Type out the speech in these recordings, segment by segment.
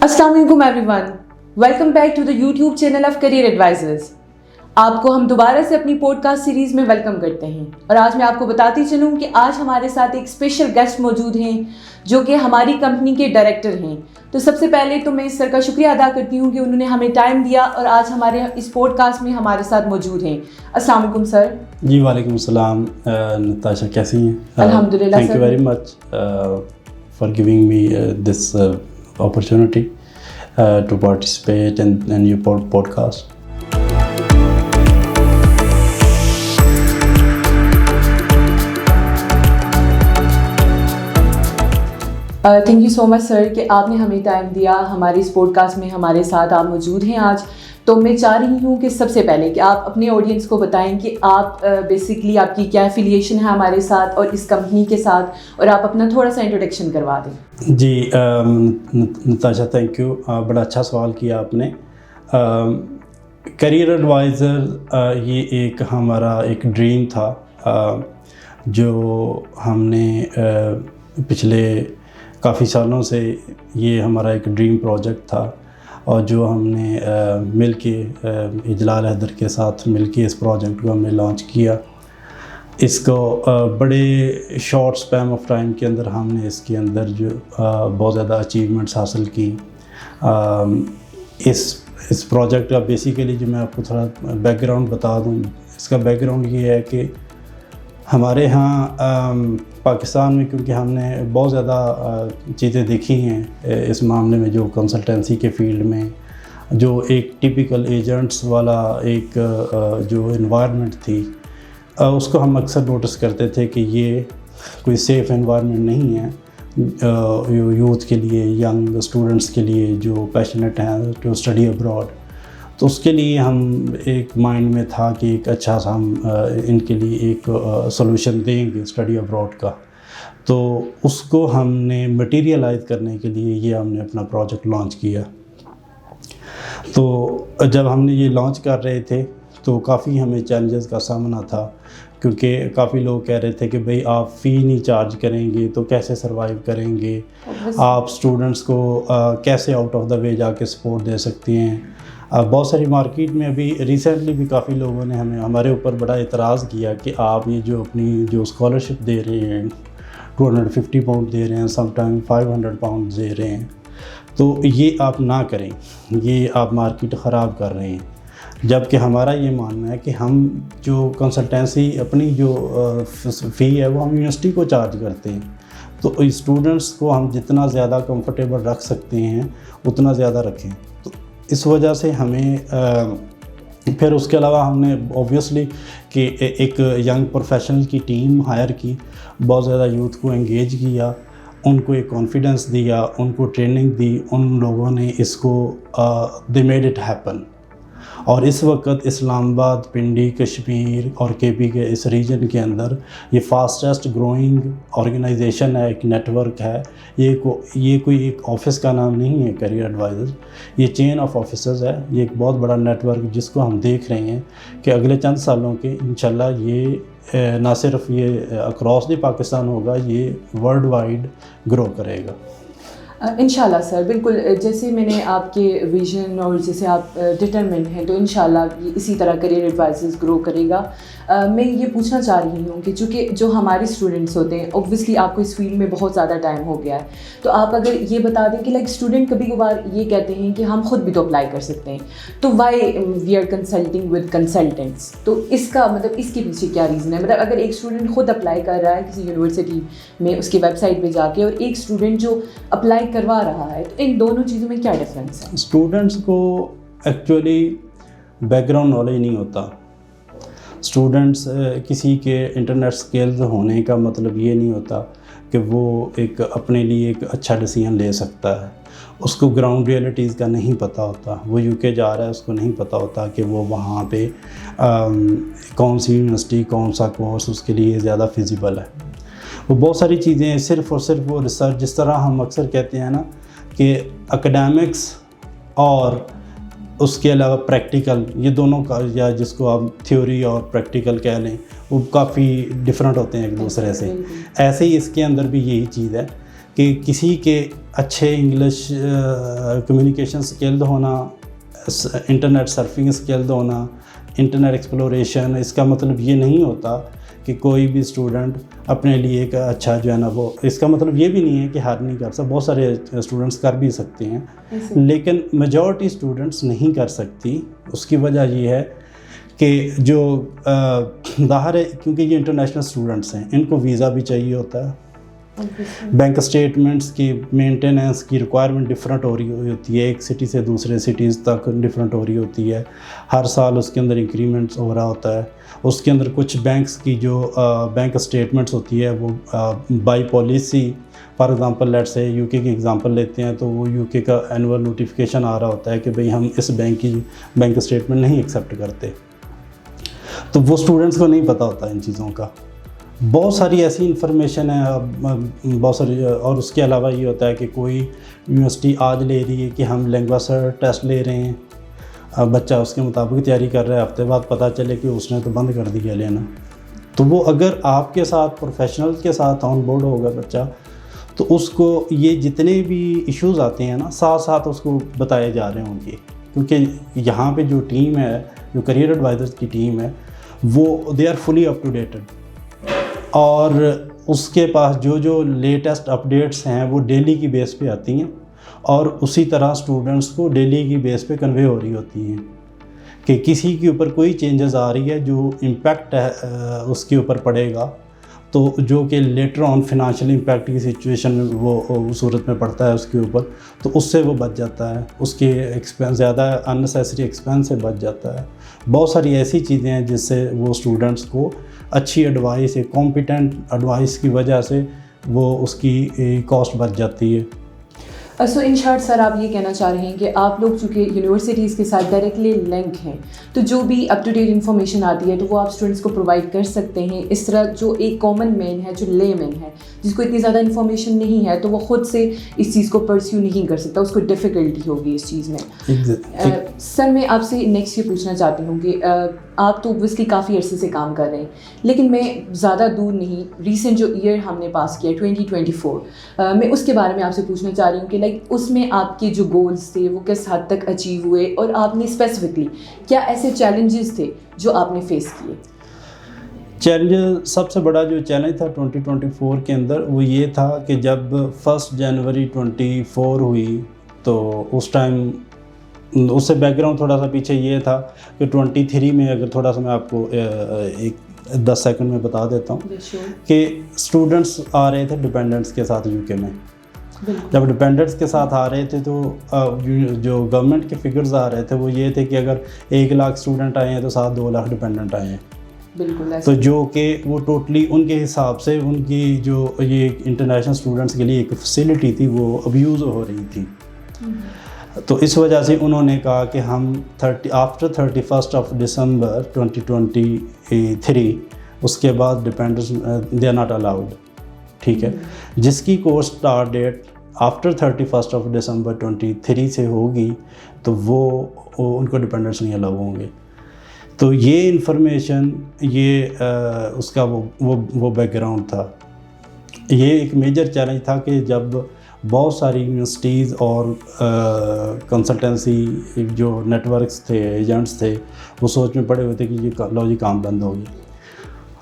السلام علیکم ایوری ون، welcome back to the YouTube channel of career advisors. آپ کو ہم دوبارہ سے اپنی پوڈ کاسٹ سیریز میں ویلکم کرتے ہیں، اور آج میں آپ کو بتاتی چلوں کہ آج ہمارے ساتھ ایک اسپیشل گیسٹ موجود ہیں جو کہ ہماری کمپنی کے ڈائریکٹر ہیں۔ تو سب سے پہلے تو میں اس سر کا شکریہ ادا کرتی ہوں کہ انہوں نے ہمیں ٹائم دیا اور آج ہمارے اس پوڈ کاسٹ میں ہمارے ساتھ موجود ہیں۔ السلام علیکم سر۔ جی وعلیکم السلام نتاشا، کیسی ہیں؟ الحمدللہ thank you very much for giving me this opportunity to participate in your podcast. Thank you so much sir کہ آپ نے ہمیں ٹائم دیا، ہمارے اس پوڈ کاسٹ میں ہمارے ساتھ آپ موجود ہیں آج۔ تو میں چاہ رہی ہوں کہ سب سے پہلے کہ آپ اپنے آڈینس کو بتائیں کہ آپ بیسکلی آپ کی کیا ایفیلیشن ہے ہمارے ساتھ اور اس کمپنی کے ساتھ، اور آپ اپنا تھوڑا سا انٹروڈکشن کروا دیں۔ جی نتاشا، تھینک یو، بڑا اچھا سوال کیا آپ نے۔ کیریئر ایڈوائزر یہ ہمارا ایک ڈریم تھا جو ہم نے پچھلے کافی سالوں سے، یہ ہمارا ایک ڈریم پروجیکٹ تھا، اور جو ہم نے مل کے اجلال حیدر کے ساتھ مل کے اس پروجیکٹ کو ہم نے لانچ کیا۔ اس کو بڑے شارٹ سپیم آف ٹائم کے اندر ہم نے اس کے اندر جو بہت زیادہ اچیومنٹس حاصل کی۔ اس پروجیکٹ کا بیسیکلی جو میں آپ کو تھوڑا بیک گراؤنڈ بتا دوں، اس کا بیک گراؤنڈ یہ ہے کہ ہمارے ہاں پاکستان میں، کیونکہ ہم نے بہت زیادہ چیزیں دیکھی ہیں اس معاملے میں، جو کنسلٹنسی کے فیلڈ میں جو ایک ٹیپیکل ایجنٹس والا ایک جو انوائرمنٹ تھی، اس کو ہم اکثر نوٹس کرتے تھے کہ یہ کوئی سیف انوائرمنٹ نہیں ہے یوتھ کے لیے، ینگ اسٹوڈنٹس کے لیے جو پیشنیٹ ہیں ٹو اسٹڈی ابراڈ۔ تو اس کے لیے ہم ایک مائنڈ میں تھا کہ ایک اچھا سا ہم ان کے لیے ایک سولوشن دیں گے اسٹڈی ابراڈ کا۔ تو اس کو ہم نے مٹیریلائز کرنے کے لیے یہ ہم نے اپنا پروجیکٹ لانچ کیا۔ تو جب ہم نے یہ لانچ کر رہے تھے تو کافی ہمیں چیلنجز کا سامنا تھا، کیونکہ کافی لوگ کہہ رہے تھے کہ بھئی آپ فی نہیں چارج کریں گے تو کیسے سروائیو کریں گے، آپ اسٹوڈنٹس کو کیسے آؤٹ آف دا وے جا کے سپورٹ دے سکتے ہیں۔ بہت ساری مارکیٹ میں ابھی ریسنٹلی بھی کافی لوگوں نے ہمارے اوپر بڑا اعتراض کیا کہ آپ یہ جو اپنی جو اسکالرشپ دے رہے ہیں 250 پاؤنڈ دے رہے ہیں، سم ٹائم 500 پاؤنڈ دے رہے ہیں، تو یہ آپ نہ کریں، یہ آپ مارکیٹ خراب کر رہے ہیں۔ جبکہ ہمارا یہ ماننا ہے کہ ہم جو کنسلٹنسی اپنی جو فی ہے وہ ہم یونیورسٹی کو چارج کرتے ہیں، تو اسٹوڈنٹس کو ہم جتنا زیادہ کمفرٹیبل رکھ سکتے ہیں اتنا زیادہ رکھیں۔ تو اس وجہ سے ہمیں پھر اس کے علاوہ ہم نے اوبویسلی کہ ایک ینگ پروفیشنل کی ٹیم ہائر کی، بہت زیادہ یوتھ کو انگیج کیا، ان کو ایک کانفیڈنس دیا، ان کو ٹریننگ دی، ان لوگوں نے اس کو دے میڈ اٹ ہیپن۔ اور اس وقت اسلام آباد، پنڈی، کشمیر اور کے پی کے اس ریجن کے اندر یہ فاسٹسٹ گروئنگ آرگنائزیشن ہے، ایک نیٹ ورک ہے۔ یہ کوئی ایک آفس کا نام نہیں ہے کیریئر ایڈوائزر، یہ چین آف آفیسز ہے، یہ ایک بہت بڑا نیٹ ورک جس کو ہم دیکھ رہے ہیں کہ اگلے چند سالوں کے انشاءاللہ یہ نہ صرف یہ اکراس دی پاکستان ہوگا، یہ ورلڈ وائڈ گرو کرے گا انشاءاللہ سر، بالکل جیسے میں نے آپ کے ویژن اور جیسے آپ ڈٹرمنٹ ہیں، تو انشاءاللہ اسی طرح کیریئر ایڈوائزرز گرو کرے گا۔ میں یہ پوچھنا چاہ رہی ہوں کہ چونکہ جو ہمارے اسٹوڈنٹس ہوتے ہیں، اوبویسلی آپ کو اس فیلڈ میں بہت زیادہ ٹائم ہو گیا ہے، تو آپ اگر یہ بتا دیں کہ لائک اسٹوڈنٹ کبھی کبھار یہ کہتے ہیں کہ ہم خود بھی تو اپلائی کر سکتے ہیں، تو why we are consulting with consultants, تو اس کا مطلب اس کے پیچھے کیا ریزن ہے؟ مطلب اگر ایک اسٹوڈنٹ خود اپلائی کر رہا ہے کسی یونیورسٹی میں اس کی ویب سائٹ پہ جا کے، اور ایک اسٹوڈنٹ جو اپلائی کروا رہا ہے، تو ان دونوں چیزوں میں کیا ڈفرینس ہے؟ اسٹوڈنٹس کو ایکچولی بیک گراؤنڈ نالج نہیں ہوتا۔ اسٹوڈنٹس کسی کے انٹرنیٹ اسکلز ہونے کا مطلب یہ نہیں ہوتا کہ وہ ایک اپنے لیے ایک اچھا ڈیسیژن لے سکتا ہے۔ اس کو گراؤنڈ ریئلٹیز کا نہیں پتہ ہوتا، وہ یو کے جا رہا ہے، اس کو نہیں پتہ ہوتا کہ وہ وہاں پہ کون سی یونیورسٹی، کون سا کورس اس کے لیے زیادہ فیزیبل ہے۔ وہ بہت ساری چیزیں صرف اور صرف وہ ریسرچ، جس طرح ہم اکثر کہتے ہیں نا کہ اکیڈیمکس اور اس کے علاوہ پریکٹیکل، یہ دونوں کا، یا جس کو آپ تھیوری اور پریکٹیکل کہہ لیں، وہ کافی ڈفرینٹ ہوتے ہیں ایک دوسرے سے۔ ایسے ہی اس کے اندر بھی یہی چیز ہے کہ کسی کے اچھے انگلش کمیونیکیشن اسکلد ہونا، انٹرنیٹ سرفنگ اسکلد ہونا، انٹرنیٹ ایکسپلوریشن، اس کا مطلب یہ نہیں ہوتا کہ کوئی بھی اسٹوڈنٹ اپنے لیے ایک اچھا جو ہے نا وہ، اس کا مطلب یہ بھی نہیں ہے کہ ہر نہیں کر سکتا، بہت سارے اسٹوڈنٹس کر بھی سکتے ہیں لیکن میجورٹی اسٹوڈنٹس نہیں کر سکتی۔ اس کی وجہ یہ ہے کہ جو ظاہر ہے کیونکہ یہ انٹرنیشنل اسٹوڈنٹس ہیں، ان کو ویزا بھی چاہیے ہوتا ہے، بینک اسٹیٹمنٹس کی مینٹیننس کی ریکوائرمنٹ ڈفرینٹ ہو رہی ہوتی ہے، ایک سٹی سے دوسرے سٹیز تک ڈفرینٹ ہو رہی ہوتی ہے، ہر سال اس کے اندر انکریمنٹس ہو رہا ہوتا ہے، اس کے اندر کچھ بینکس کی جو بینک اسٹیٹمنٹس ہوتی ہے وہ by policy, for example late سے یو کے کی ایگزامپل لیتے ہیں تو وہ یو کے کا اینول نوٹیفیکیشن آ رہا ہوتا ہے کہ بھئی ہم اس بینک کی بینک اسٹیٹمنٹ نہیں ایکسیپٹ کرتے، تو وہ اسٹوڈنٹس کو نہیں پتہ ہوتا ان چیزوں کا۔ بہت ساری ایسی انفارمیشن ہے، بہت ساری، اور اس کے علاوہ یہ ہوتا ہے کہ کوئی یونیورسٹی آج لے رہی ہے کہ ہم لینگوا سر ٹیسٹ لے رہے ہیں، بچہ اس کے مطابق تیاری کر رہا ہے، ہفتے بعد پتہ چلے کہ اس نے تو بند کر دیا لینا، تو وہ اگر آپ کے ساتھ پروفیشنل کے ساتھ آن بورڈ ہوگا بچہ تو اس کو یہ جتنے بھی ایشوز آتے ہیں نا ساتھ ساتھ اس کو بتائے جا رہے ہوں گے، کیونکہ یہاں پہ جو ٹیم ہے، جو کریئر ایڈوائزرز کی ٹیم ہے، وہ they are fully up to dated, اور اس کے پاس جو لیٹسٹ اپڈیٹس ہیں وہ ڈیلی کی بیس پہ آتی ہیں، اور اسی طرح اسٹوڈنٹس کو ڈیلی کی بیس پہ کنوے ہو رہی ہوتی ہیں کہ کسی کے اوپر کوئی چینجز آ رہی ہے جو امپیکٹ ہے اس کے اوپر پڑے گا، تو جو کہ لیٹر آن فنانشیل امپیکٹ کی سچویشن میں وہ صورت میں پڑتا ہے اس کے اوپر، تو اس سے وہ بچ جاتا ہے، اس کے ایکسپینس زیادہ اننیسیسری ایکسپینس سے بچ جاتا ہے۔ بہت ساری ایسی چیزیں ہیں جس سے وہ اسٹوڈنٹس کو اچھی ایڈوائس، ایک کمپیٹنٹ ایڈوائس کی وجہ سے وہ اس کی کاسٹ بچ جاتی ہے۔ سو ان شارٹ سر آپ یہ کہنا چاہ رہے ہیں کہ آپ لوگ چونکہ یونیورسٹیز کے ساتھ ڈائریکٹلی لنک ہیں تو جو بھی اپ ٹو ڈیٹ انفارمیشن آتی ہے تو وہ آپ اسٹوڈنٹس کو پرووائڈ کر سکتے ہیں، اس طرح جو ایک کامن مین ہے، جو لے مین ہے، جس کو اتنی زیادہ انفارمیشن نہیں ہے تو وہ خود سے اس چیز کو پرسیو نہیں کر سکتا، اس کو ڈیفیکلٹی ہوگی اس چیز میں۔ سر میں آپ سے نیکسٹ یہ پوچھنا چاہتی ہوں کہ آپ تو اوبویسلی کافی عرصے سے کام کر رہے ہیں، لیکن میں زیادہ دور نہیں، ریسنٹ جو ایئر ہم نے پاس کیا 2024 میں اس کے بارے میں آپ سے پوچھنا چاہ رہی ہوں کہ اس میں آپ کے جو گولز تھے وہ کس حد تک اچیو ہوئے، اور آپ نے اسپیسیفکلی کیا ایسے چیلنجز تھے جو آپ نے فیس کیے؟ چیلنج، سب سے بڑا جو چیلنج تھا 2024 کے اندر وہ یہ تھا کہ جب 1 جنوری 2024 ہوئی تو اس ٹائم، اس سے بیک گراؤنڈ تھوڑا سا پیچھے یہ تھا کہ 23 میں، اگر تھوڑا سا میں آپ کو ایک 10 سیکنڈ میں بتا دیتا ہوں کہ اسٹوڈنٹس آ رہے تھے ڈپینڈنٹس کے ساتھ یو کے میں، جب ڈپینڈنٹس کے ساتھ آ رہے تھے تو جو گورنمنٹ کے فگرز آ رہے تھے وہ یہ تھے کہ اگر 1 لاکھ اسٹوڈنٹ آئے ہیں تو ساتھ 2 لاکھ ڈپینڈنٹ آئے ہیں، تو جو کہ وہ ٹوٹلی ان کے حساب سے ان کی جو یہ انٹرنیشنل اسٹوڈنٹس کے لیے ایک فیسلٹی تھی وہ ابیوز ہو رہی تھی، تو اس وجہ سے انہوں نے کہا کہ ہم آفٹر 31 ڈسمبر 2023 اس کے بعد dependents they are not allowed, ٹھیک ہے، جس کی course start date after 31 December 2023 سے ہوگی تو وہ ان کو ڈپینڈنٹس نہیں الاؤ ہوں گے۔ تو یہ انفارمیشن، یہ اس کا وہ بیک گراؤنڈ تھا۔ یہ ایک میجر چیلنج تھا کہ جب بہت ساری یونیورسٹیز اور کنسلٹنسی جو نیٹ ورکس تھے، ایجنٹس تھے، وہ سوچ میں پڑے ہوئے تھے کہ یہ لو جی کام بند ہو گیا،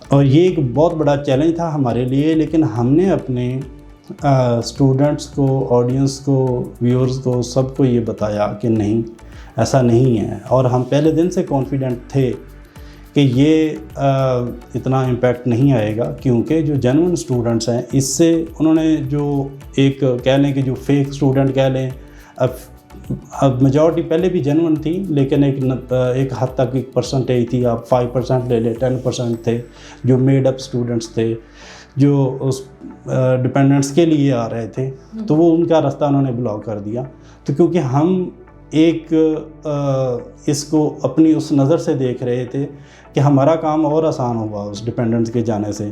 اور یہ ایک بہت بڑا چیلنج تھا ہمارے لیے، لیکن ہم نے اپنے اسٹوڈنٹس کو، آڈینس کو، ویورز کو، سب کو یہ بتایا کہ نہیں، ایسا نہیں ہے، اور ہم پہلے دن سے کانفیڈنٹ تھے کہ یہ اتنا امپیکٹ نہیں آئے گا، کیونکہ جو جینوئن اسٹوڈنٹس ہیں اس سے انہوں نے جو ایک کہہ لیں کہ جو فیک اسٹوڈنٹ کہہ لیں، اب میجورٹی پہلے بھی جینوئن تھی لیکن ایک حد تک ایک پرسنٹیج تھی، آپ 5% لے لیں، 10% تھے جو میڈ اپ اسٹوڈنٹس تھے جو اس ڈپینڈنٹس کے لیے آ رہے تھے، تو وہ ان کا راستہ انہوں نے بلاک کر دیا۔ تو کیونکہ ہم ایک اس کو اپنی اس نظر سے دیکھ رہے تھے کہ ہمارا کام اور آسان ہوگا اس ڈپینڈنٹس کے جانے سے،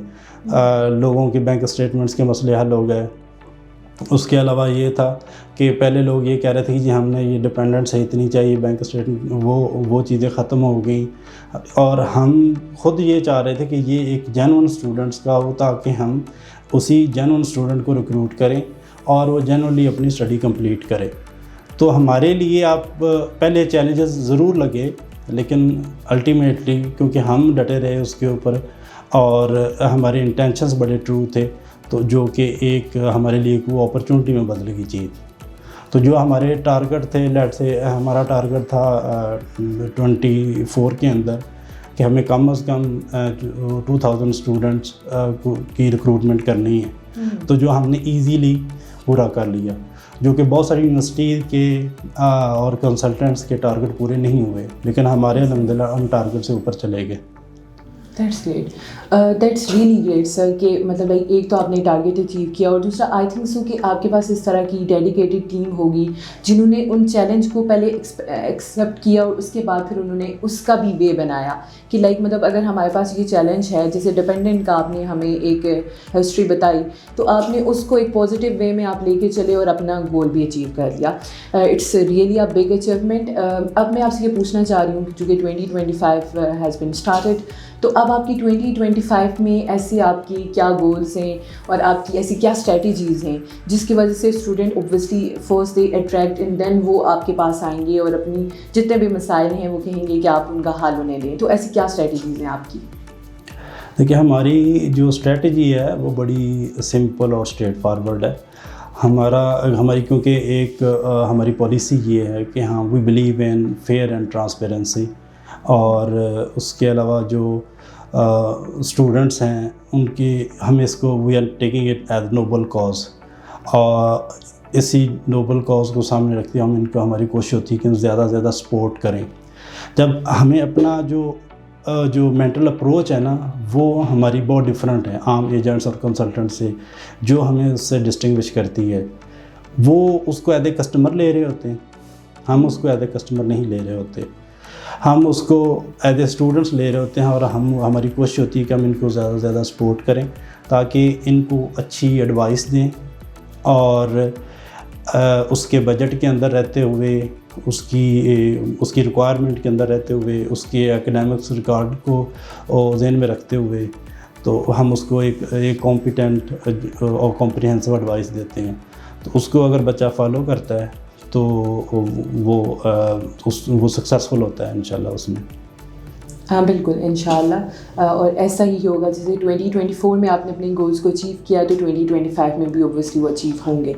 لوگوں کے بینک اسٹیٹمنٹس کے مسئلے حل ہو گئے۔ اس کے علاوہ یہ تھا کہ پہلے لوگ یہ کہہ رہے تھے کہ جی ہم نے یہ ڈپینڈنٹس اتنی چاہیے بینک اسٹیٹمنٹ، وہ چیزیں ختم ہو گئیں، اور ہم خود یہ چاہ رہے تھے کہ یہ ایک جینوئن اسٹوڈنٹس کا ہو تاکہ ہم اسی جینوئن اسٹوڈنٹ کو ریکروٹ کریں اور وہ جنرلی اپنی اسٹڈی کمپلیٹ کرے. تو ہمارے لیے آپ پہلے چیلنجز ضرور لگے, لیکن الٹیمیٹلی کیونکہ ہم ڈٹے رہے اس کے اوپر اور ہمارے انٹینشنز بڑے ٹرو تھے, تو جو کہ ایک ہمارے لیے ایک وہ اپرچونٹی میں بدل گئی چیز. تو جو ہمارے ٹارگٹ تھے, لیٹ سے ہمارا ٹارگٹ تھا 24 کے اندر کہ ہمیں کم از کم 2000 اسٹوڈنٹس کی ریکروٹمنٹ کرنی ہے, تو جو ہم نے ایزیلی پورا کر لیا, جو کہ بہت ساری یونیورسٹی کے اور کنسلٹنٹس کے ٹارگٹ پورے نہیں ہوئے, لیکن ہمارے الحمدللہ ہم ٹارگٹ سے اوپر چلے گئے. That's great, that's really great sir کہ مطلب ایک تو آپ نے ٹارگیٹ اچیو کیا, اور دوسرا آئی تھنک سو کہ آپ کے پاس اس طرح کی ڈیڈیکیٹڈ ٹیم ہوگی جنہوں نے ان چیلنج کو پہلے ایکسیپٹ کیا اور اس کے بعد پھر انہوں نے اس کا بھی وے بنایا کہ لائک مطلب اگر ہمارے پاس یہ چیلنج ہے, جیسے ڈپینڈنٹ کا آپ نے ہمیں ایک ہسٹری بتائی, تو آپ نے اس کو ایک پازیٹیو وے میں آپ لے کے چلے اور اپنا گول بھی اچیو کر لیا. It's really a big achievement. اب میں آپ سے یہ پوچھنا چاہ رہی ہوں کہ چونکہ 2025 ہیز بین اسٹارٹیڈ, تو اب آپ کی 2025 میں ایسی آپ کی کیا گولس ہیں اور آپ کی ایسی کیا اسٹریٹجیز ہیں جس کی وجہ سے student obviously first they attract and then وہ آپ کے پاس آئیں گے اور اپنی جتنے بھی مسائل ہیں وہ کہیں گے کہ آپ ان کا حل انہیں دیں. تو ایسی کیا اسٹریٹجیز ہیں آپ کی؟ دیکھیے, ہماری جو اسٹریٹجی ہے وہ بڑی سمپل اور اسٹریٹ فارورڈ ہے. ہماری کیونکہ ایک ہماری پالیسی یہ ہے کہ ہاں we believe in fair and transparency, اور اس کے علاوہ جو اسٹوڈنٹس ہیں ان کی ہم اس کو we are taking it as noble cause, اور اسی نوبل کاز کو سامنے رکھتے ہم ان کو ہماری کوشش ہوتی ہے کہ ہم زیادہ سے زیادہ سپورٹ کریں. جب ہمیں اپنا جو مینٹل اپروچ ہے نا وہ ہماری بہت ڈفرینٹ ہے عام ایجنٹس اور کنسلٹنٹ سے, جو ہمیں اس سے ڈسٹنگوش کرتی ہے. وہ اس کو ایز اے کسٹمر لے رہے ہوتے ہیں, ہم اس کو ایز اے کسٹمر نہیں لے رہے ہوتے, ہم اس کو ایز اے اسٹوڈنٹس لے رہے ہوتے ہیں, اور ہماری کوشش ہوتی ہے کہ ہم ان کو زیادہ سے زیادہ سپورٹ کریں تاکہ ان کو اچھی ایڈوائس دیں, اور اس کے بجٹ کے اندر رہتے ہوئے, اس کی ریکوائرمنٹ کے اندر رہتے ہوئے, اس کے اکیڈیمکس ریکارڈ کو ذہن میں رکھتے ہوئے, تو ہم اس کو ایک کمپیٹنٹ اور کمپریہنسو ایڈوائس دیتے ہیں. تو اس کو اگر بچہ فالو کرتا ہے تو وہ سکسیزفل ہوتا ہے انشاءاللہ اس میں. ہاں بالکل انشاءاللہ, اور ایسا ہی ہوگا جیسے 2024 میں آپ نے اپنے گولز کو اچیو کیا تو 2025 میں بھی اوبویسلی وہ اچیو ہوں گے.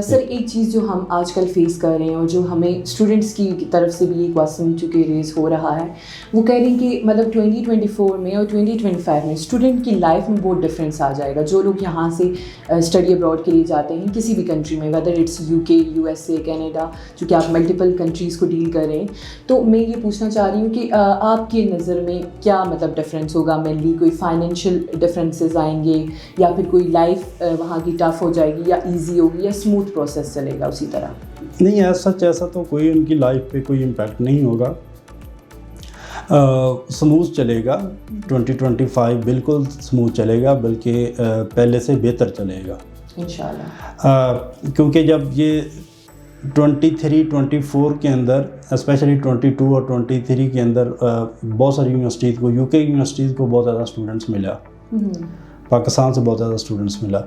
سر ایک چیز جو ہم آج کل فیس کر رہے ہیں اور جو ہمیں اسٹوڈنٹس کی طرف سے بھی یہ کویسچن چونکہ ریز ہو رہا ہے, وہ کہہ رہے ہیں کہ مطلب 2024 میں اور 2025 میں اسٹوڈنٹ کی لائف میں بہت ڈفرینس آ جائے گا. جو لوگ یہاں سے اسٹڈی ابراڈ کے لیے جاتے ہیں کسی بھی کنٹری میں, whether it's UK, USA, Canada, چونکہ آپ ملٹیپل کنٹریز کو ڈیل کر رہے ہیں, تو میں یہ پوچھنا چاہ رہی ہوں کہ آپ کے نظر میں کیا مطلب ڈفرینس ہوگا؟ مینلی کوئی فائنینشیل ڈفرینسز آئیں گے, یا پھر کوئی لائف وہاں کی ٹف ہو جائے گی, یا ایزی ہوگی, یا اسموتھ پروسیس چلے گا اسی طرح؟ نہیں, ایسا تو کوئی ان کی لائف پہ کوئی امپیکٹ نہیں ہوگا, سموتھ چلے گا. 2025 بالکل سموتھ چلے گا, بلکہ پہلے سے بہتر چلے گا انشاءاللہ. کیونکہ جب یہ 23-24 کے اندر اسپیشلی 22 اور 23 کے اندر بہت ساری یونیورسٹیز کو, UK یونیورسٹیز کو بہت زیادہ اسٹوڈنٹس ملا, پاکستان سے بہت زیادہ اسٹوڈنٹس ملا,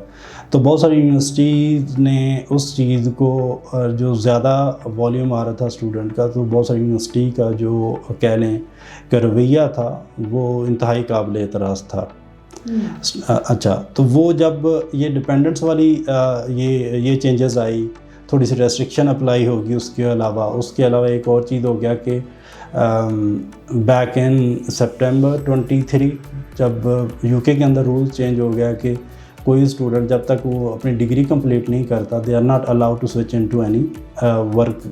تو بہت ساری یونیورسٹیز نے اس چیز کو جو زیادہ والیوم آ رہا تھا اسٹوڈنٹ کا, تو بہت ساری یونیورسٹی کا جو کہہ لیں کہ رویہ تھا وہ انتہائی قابل اعتراض تھا. اچھا, تو وہ جب یہ ڈپینڈنٹس والی یہ چینجز آئی, تھوڑی سی ریسٹرکشن اپلائی ہوگی, اس کے علاوہ ایک اور چیز ہو گیا کہ بیک ان سپٹمبر 23 جب UK کے اندر رول چینج ہو گیا کہ کوئی اسٹوڈنٹ جب تک وہ اپنی ڈگری کمپلیٹ نہیں کرتا, they are not allowed to switch into any work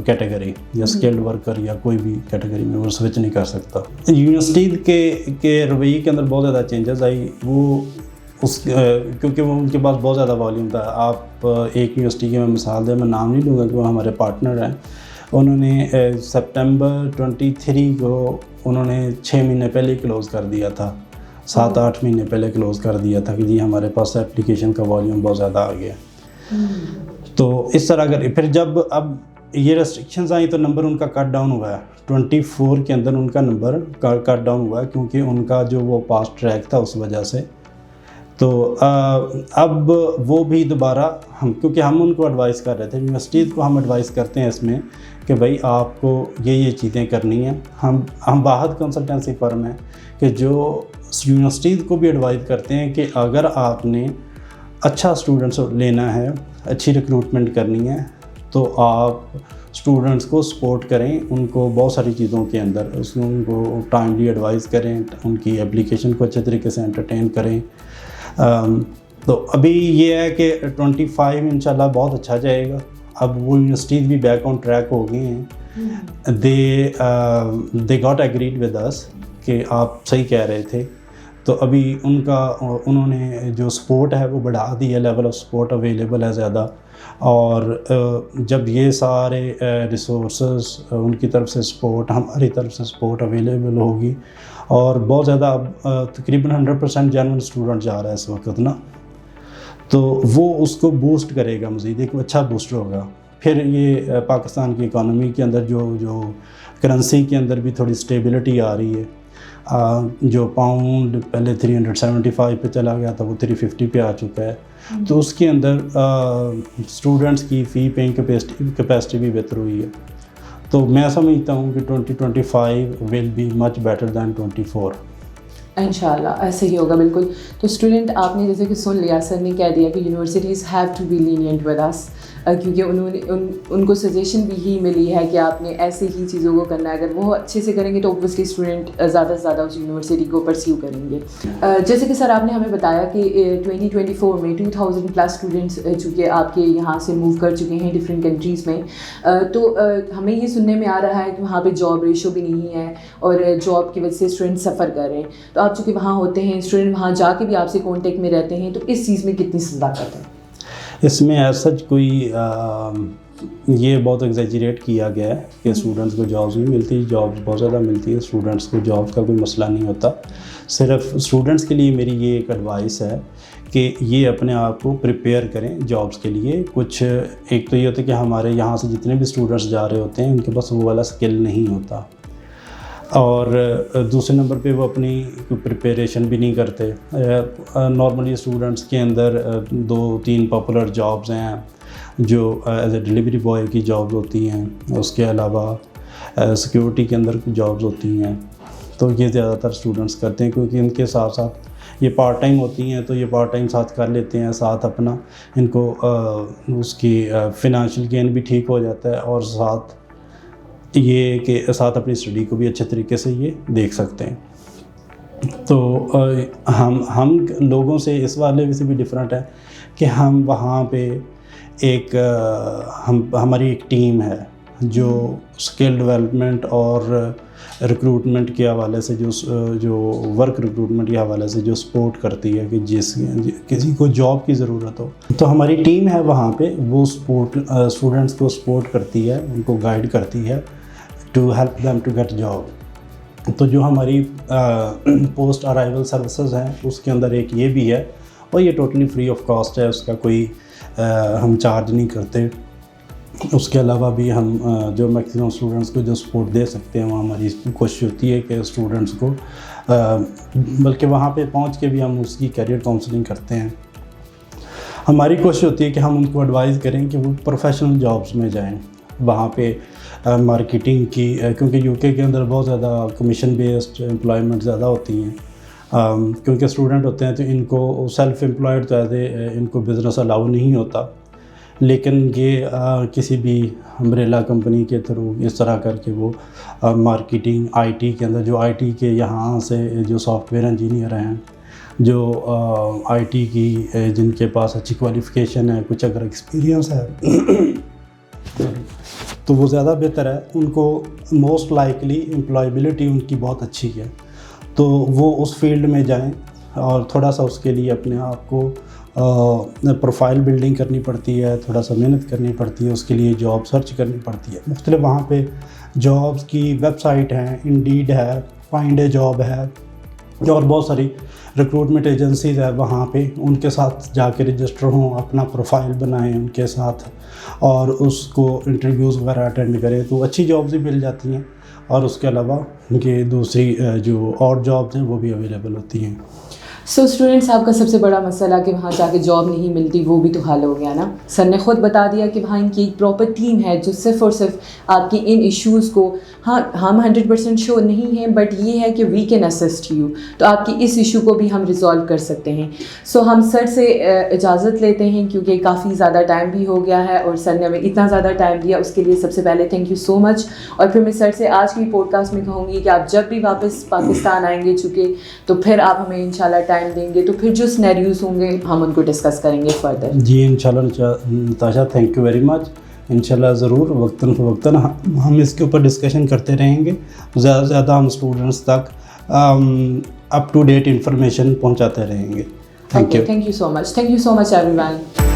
category, یا اسکلڈ ورکر یا کوئی بھی کیٹیگری میں وہ سوئچ نہیں کر سکتا. یونیورسٹی کے رویے کے اندر بہت زیادہ چینجز آئی, وہ کیونکہ وہ ان کے پاس بہت زیادہ والیوم تھا. آپ ایک یونیورسٹی کی میں مثال دیں, میں نام نہیں لوں گا کہ وہ ہمارے پارٹنر ہیں, انہوں نے سپٹمبر 23 کو انہوں نے 6 مہینے پہلے کلوز کر دیا تھا, 7-8 مہینے پہلے کلوز کر دیا تھا کہ جی ہمارے پاس اپلیکیشن کا والیوم بہت زیادہ آ گیا. تو اس طرح اگر پھر جب اب یہ ریسٹرکشنز آئیں تو نمبر ان کا کٹ ڈاؤن ہوا ہے. 24 کے اندر ان کا نمبر کٹ ڈاؤن ہوا ہے, کیونکہ ان کا جو وہ پاس ٹریک تھا اس وجہ سے. تو اب وہ بھی دوبارہ کیونکہ ہم ان کو ایڈوائز کر رہے تھے، یونیورسٹیز کو ہم ایڈوائز کرتے ہیں اس میں کہ بھائی آپ کو یہ چیزیں کرنی ہیں. ہم واحد کنسلٹنسی فرم ہیں کہ جو یونیورسٹیز کو بھی ایڈوائز کرتے ہیں کہ اگر آپ نے اچھا اسٹوڈنٹس لینا ہے، اچھی ریکروٹمنٹ کرنی ہے، تو آپ اسٹوڈنٹس کو سپورٹ کریں، ان کو بہت ساری چیزوں کے اندر ان کو ٹائملی ایڈوائز کریں، ان کی اپلیکیشن کو اچھے طریقے سے انٹرٹین کریں. تو ابھی یہ ہے کہ 25 انشاءاللہ بہت اچھا جائے گا. اب وہ یونیورسٹیز بھی بیک آن ٹریک ہو گئی ہیں. دے گاٹ ایگریڈ ود اس کہ آپ صحیح کہہ رہے تھے. تو ابھی انہوں نے جو سپورٹ ہے وہ بڑھا دی ہے، لیول آف سپورٹ اویلیبل ہے زیادہ. اور جب یہ سارے ریسورسز ان کی طرف سے سپورٹ، ہماری طرف سے سپورٹ اویلیبل ہوگی، اور بہت زیادہ تقریباً 100% جینوئن اسٹوڈنٹ جا رہا ہے اس وقت نا، تو وہ اس کو بوسٹ کرے گا، مزید ایک اچھا بوسٹر ہوگا. پھر یہ پاکستان کی اکانومی کے اندر جو کرنسی کے اندر بھی تھوڑی اسٹیبلٹی آ رہی ہے. جو پاؤنڈ پہلے 375 پہ چلا گیا تھا، وہ 350 پہ آ چکا ہے. تو اس کے اندر اسٹوڈنٹس کی فی پیئنگ کیپیسٹی بھی بہتر ہوئی ہے. تو میں سمجھتا ہوں کہ 2025 will be much better than 24. انشاءاللہ ایسے ہی ہوگا بالکل. تو اسٹوڈنٹ آپ نے جیسے کہ سن لیا، سر نے کہہ دیا کہ universities have to be lenient with اس، کیونکہ انہوں نے ان کو سجیشن بھی ہی ملی ہے کہ آپ نے ایسی ہی چیزوں کو کرنا ہے. اگر وہ اچھے سے کریں گے تو اوبویسلی اسٹوڈنٹ زیادہ سے زیادہ اس یونیورسٹی کو پرسیو کریں گے. جیسے کہ سر آپ نے ہمیں بتایا کہ 2024 میں 2000 پلس اسٹوڈنٹس چونکہ آپ کے یہاں سے موو کر چکے ہیں ڈفرینٹ کنٹریز میں. تو ہمیں یہ سننے میں آ رہا ہے کہ وہاں پہ جاب ریشو بھی نہیں ہے، اور جاب کی وجہ سے اسٹوڈنٹ سفر کر رہے ہیں. تو آپ چونکہ وہاں ہوتے ہیں، اسٹوڈنٹ وہاں جا کے بھی آپ سے کانٹیکٹ میں رہتے ہیں، تو اس چیز میں کتنی صداقت ہے؟ اس میں ایز سچ کوئی یہ بہت ایگزیجریٹ کیا گیا ہے کہ اسٹوڈنٹس کو جابس نہیں ملتی. جابس بہت زیادہ ملتی ہے، اسٹوڈنٹس کو جابس کا کوئی مسئلہ نہیں ہوتا. صرف اسٹوڈنٹس کے لیے میری یہ ایک ایڈوائس ہے کہ یہ اپنے آپ کو پریپیئر کریں جابس کے لیے. کچھ ایک تو یہ ہوتا ہے کہ ہمارے یہاں سے جتنے بھی اسٹوڈنٹس جا رہے ہوتے ہیں ان کے پاس وہ والا اسکل نہیں ہوتا، اور دوسرے نمبر پہ وہ اپنی پریپریشن بھی نہیں کرتے. نارملی اسٹوڈنٹس کے اندر 2-3 پاپولر جابز ہیں جو ایز اے ڈلیوری بوائے کی جابز ہوتی ہیں، اس کے علاوہ سیکیورٹی کے اندر جابز ہوتی ہیں. تو یہ زیادہ تر اسٹوڈنٹس کرتے ہیں کیونکہ ان کے ساتھ ساتھ یہ پارٹ ٹائم ہوتی ہیں، تو یہ پارٹ ٹائم ساتھ کر لیتے ہیں، ساتھ اپنا ان کو اس کی فنانشیل گین بھی ٹھیک ہو جاتا ہے، اور ساتھ یہ کہ ساتھ اپنی اسٹڈی کو بھی اچھے طریقے سے یہ دیکھ سکتے ہیں. تو ہم لوگوں سے اس والے سے بھی ڈفرینٹ ہے کہ ہم وہاں پہ ہماری ایک ٹیم ہے جو اسکل ڈیولپمنٹ اور ریکروٹمنٹ کے حوالے سے جو ورک ریکروٹمنٹ کے حوالے سے جو سپورٹ کرتی ہے کہ کسی کو جاب کی ضرورت ہو، تو ہماری ٹیم ہے وہاں پہ، وہ اسٹوڈنٹس کو سپورٹ کرتی ہے، ان کو گائیڈ کرتی ہے to help them to get job. تو جو ہماری پوسٹ ارائیول سروسز ہیں اس کے اندر ایک یہ بھی ہے، اور یہ ٹوٹلی فری آف کاسٹ ہے، اس کا کوئی ہم چارج نہیں کرتے. اس کے علاوہ بھی ہم جو میکسیمم اسٹوڈنٹس کو جو سپورٹ دے سکتے ہیں، وہ ہماری کوشش ہوتی ہے کہ اسٹوڈنٹس کو بلکہ وہاں پہ پہنچ کے بھی ہم اس کی کیریئر کاؤنسلنگ کرتے ہیں. ہماری کوشش ہوتی ہے کہ ہم ان کو ایڈوائز کریں کہ وہ پروفیشنل جابس میں جائیں. وہاں پہ مارکیٹنگ کی، کیونکہ یو کے اندر بہت زیادہ کمیشن بیسڈ امپلائمنٹ زیادہ ہوتی ہیں، کیونکہ اسٹوڈنٹ ہوتے ہیں تو ان کو سیلف امپلائڈ تو ان کو بزنس الاؤ نہیں ہوتا. لیکن یہ کسی بھی امبریلا کمپنی کے تھرو اس طرح کر کے وہ مارکیٹنگ آئی ٹی کے اندر، جو آئی ٹی کے یہاں سے جو سافٹ ویئر انجینئر ہیں، جو آئی ٹی کی جن کے پاس اچھی کوالیفیکیشن ہے، کچھ اگر ایکسپیرینس ہے تو وہ زیادہ بہتر ہے. ان کو موسٹ لائکلی امپلائبلٹی ان کی بہت اچھی ہے، تو وہ اس فیلڈ میں جائیں، اور تھوڑا سا اس کے لیے اپنے آپ کو پروفائل بلڈنگ کرنی پڑتی ہے، تھوڑا سا محنت کرنی پڑتی ہے، اس کے لیے جاب سرچ کرنی پڑتی ہے. مختلف وہاں پہ جابس کی ویب سائٹ ہیں، انڈیڈ ہے، فائنڈ اے جاب ہے، اور بہت ساری ریکروٹمنٹ ایجنسیز ہے. وہاں پہ ان کے ساتھ جا کے رجسٹر ہوں، اپنا پروفائل بنائیں ان کے ساتھ، اور اس کو انٹرویوز وغیرہ اٹینڈ کریں، تو اچھی جابس بھی مل جاتی ہیں. اور اس کے علاوہ کہ دوسری جو اور جابس ہیں وہ بھی اویلیبل ہوتی ہیں. سو اسٹوڈنٹس آپ کا سب سے بڑا مسئلہ کہ وہاں جا کے جاب نہیں ملتی وہ بھی تو حل ہو گیا نا. سر نے خود بتا دیا کہ وہاں ان کی ایک پراپر ٹیم ہے جو صرف اور صرف آپ کی ان ایشوز کو, ہاں ہم 100% شیور نہیں ہیں بٹ یہ ہے کہ وی کین اسسٹ یو, تو آپ کی اس ایشو کو بھی ہم ریزالو کر سکتے ہیں. سو ہم سر سے اجازت لیتے ہیں کیونکہ کافی زیادہ ٹائم بھی ہو گیا ہے اور سر نے ہمیں اتنا زیادہ ٹائم دیا اس کے لیے سب سے پہلے تھینک یو سو مچ. اور پھر میں سر سے آج کی پوڈ کاسٹ میں کہوں گی کہ آپ جب بھی واپس پاکستان آئیں گے چونکہ تو پھر آپ ہمیں انشاءاللہ ٹائم دیں گے تو پھر جو سینیریوز ہوں گے ہم ان کو ڈسکس کریں گے فردر. جی انشاءاللہ نتاشا, تھینک یو ویری مچ. انشاءاللہ ضرور وقتاً فوقتاً ہم اس کے اوپر ڈسکشن کرتے رہیں گے, زیادہ سے زیادہ ہم اسٹوڈنٹس تک اپ ٹو ڈیٹ انفارمیشن پہنچاتے رہیں گے. Thank you so much every one.